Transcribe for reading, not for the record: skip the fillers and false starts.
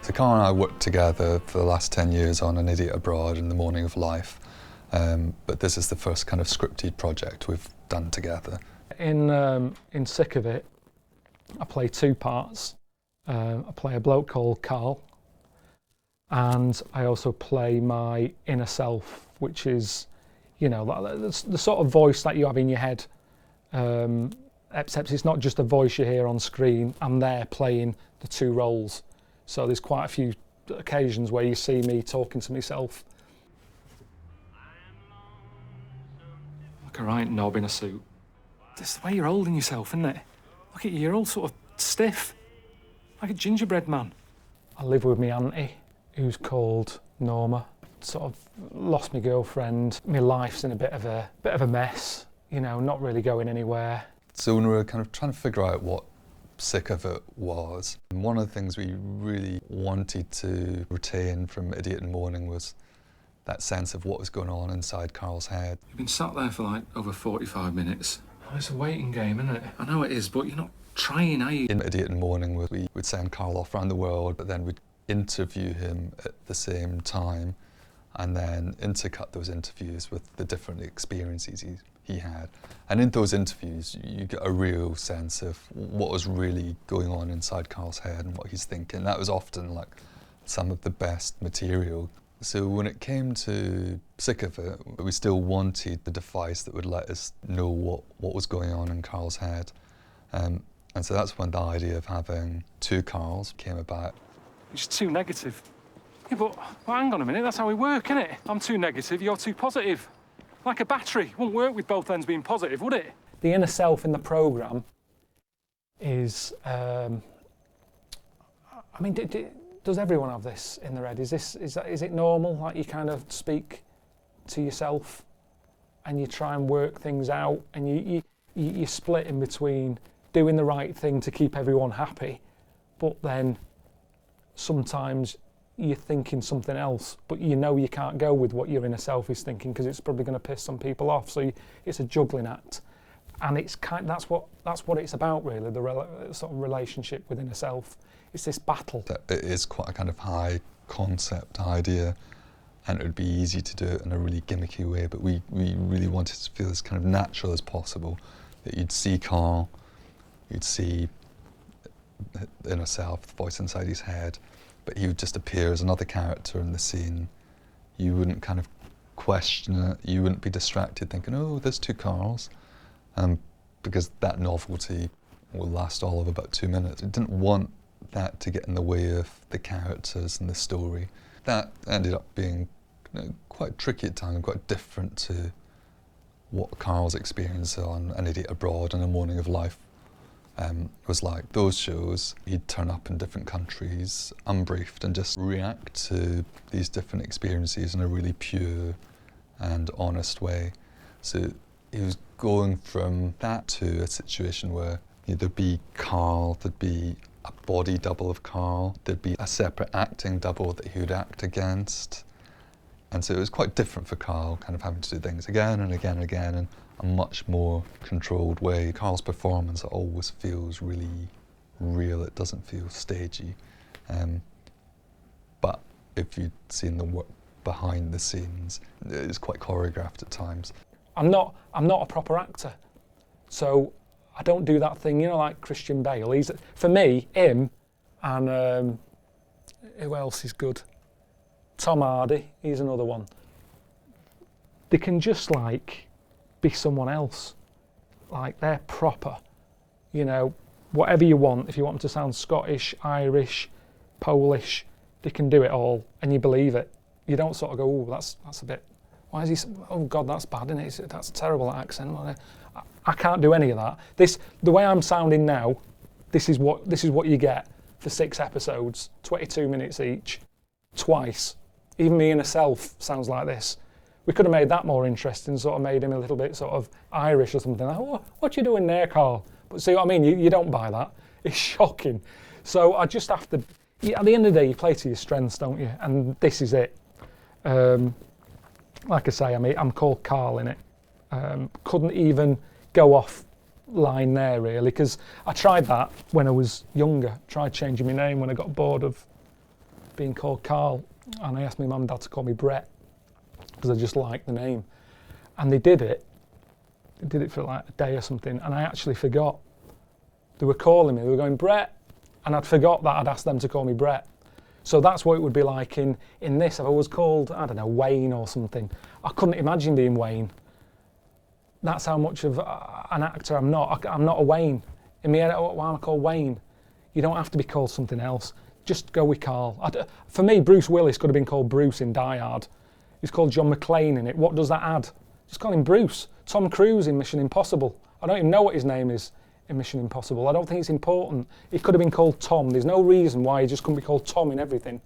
So Karl and I worked together for the last 10 years on An Idiot Abroad and The Morning of Life, but this is the first kind of scripted project we've done together. In Sick of It, I play two parts. I play a bloke called Karl, and I also play my inner self, which is, you know, the sort of voice that you have in your head, except it's not just a voice you hear on screen. I'm there playing the two roles. So there's quite a few occasions where you see me talking to myself. Like a right knob in a suit. It's the way you're holding yourself, isn't it? Look at you, you're all sort of stiff, like a gingerbread man. I live with my auntie, who's called Norma. Sort of lost my girlfriend. My life's in a bit of a mess, you know, not really going anywhere. So when we were kind of trying to figure out what Sick of It was, and one of the things we really wanted to retain from Idiot and Morning was that sense of what was going on inside Karl's head. You've been sat there for like over 45 minutes. Oh, it's a waiting game, isn't it? I know it is, but you're not trying, are you? In Idiot and Morning, we would send Karl off around the world, but then we'd interview him at the same time, and then intercut those interviews with the different experiences he had. And in those interviews, you get a real sense of what was really going on inside Karl's head and what he's thinking. That was often like some of the best material. So when it came to Sick of It, we still wanted the device that would let us know what was going on in Karl's head. And so that's when the idea of having two Karls came about. It's too negative. Yeah, but hang on a minute, that's how we work, isn't it? I'm too negative, you're too positive. Like a battery, wouldn't work with both ends being positive, would it? The inner self in the programme is, I mean, does everyone have this in their head? Is it normal? Like you kind of speak to yourself and you try and work things out, and you split in between doing the right thing to keep everyone happy, but then sometimes you're thinking something else, but you know you can't go with what your inner self is thinking because it's probably going to piss some people off. So it's a juggling act, and that's what it's about, really. The sort of relationship with inner self. It's this battle. It is quite a kind of high concept idea, and it would be easy to do it in a really gimmicky way. But we really wanted to feel as kind of natural as possible. That you'd see Karl, you'd see the inner self, the voice inside his head, but he would just appear as another character in the scene. You wouldn't kind of question it, you wouldn't be distracted thinking, oh, there's two Karls, because that novelty will last all of about 2 minutes. I didn't want that to get in the way of the characters and the story. That ended up being, you know, quite tricky at times, quite different to what Karl's experience on An Idiot Abroad and A Morning of Life was like. Those shows, he'd turn up in different countries, unbriefed, and just react to these different experiences in a really pure and honest way. So he was going from that to a situation where, you know, there'd be Karl, there'd be a body double of Karl, there'd be a separate acting double that he would act against. And so it was quite different for Karl, kind of having to do things again and again and again in a much more controlled way. Karl's performance always feels really real, it doesn't feel stagey. But if you'd seen the work behind the scenes, it's quite choreographed at times. I'm not a proper actor, so I don't do that thing, you know, like Christian Bale. For me, him and who else is good? Tom Hardy, he's another one. They can just like be someone else. Like they're proper, you know, whatever you want. If you want them to sound Scottish, Irish, Polish, they can do it all and you believe it. You don't sort of go, oh, that's a bit, why is he, oh God, that's bad, isn't it? That's terrible, that accent. I can't do any of that. The way I'm sounding now, this is what you get for 6 episodes, 22 minutes each, twice. Even me inner self sounds like this. We could have made that more interesting, sort of made him a little bit sort of Irish or something. Like, oh, what you doing there, Karl? But see what I mean? You don't buy that. It's shocking. So I just have to, at the end of the day, you play to your strengths, don't you? And this is it. Like I say, I'm called Karl in it. Couldn't even go off line there, really, because I tried that when I was younger. Tried changing my name when I got bored of being called Karl, and I asked my mum and dad to call me Brett because I just liked the name. And they did it. They did it for like a day or something, and I actually forgot. They were calling me, they were going, Brett, and I'd forgot that I'd asked them to call me Brett. So that's what it would be like in this. If I was called, I don't know, Wayne or something, I couldn't imagine being Wayne. That's how much of an actor I'm not. I'm not a Wayne. In my head, why am I called Wayne? You don't have to be called something else. Just go with Karl. For me, Bruce Willis could have been called Bruce in Die Hard. He's called John McClane in it. What does that add? Just call him Bruce. Tom Cruise in Mission Impossible. I don't even know what his name is in Mission Impossible. I don't think it's important. He could have been called Tom. There's no reason why he just couldn't be called Tom in everything.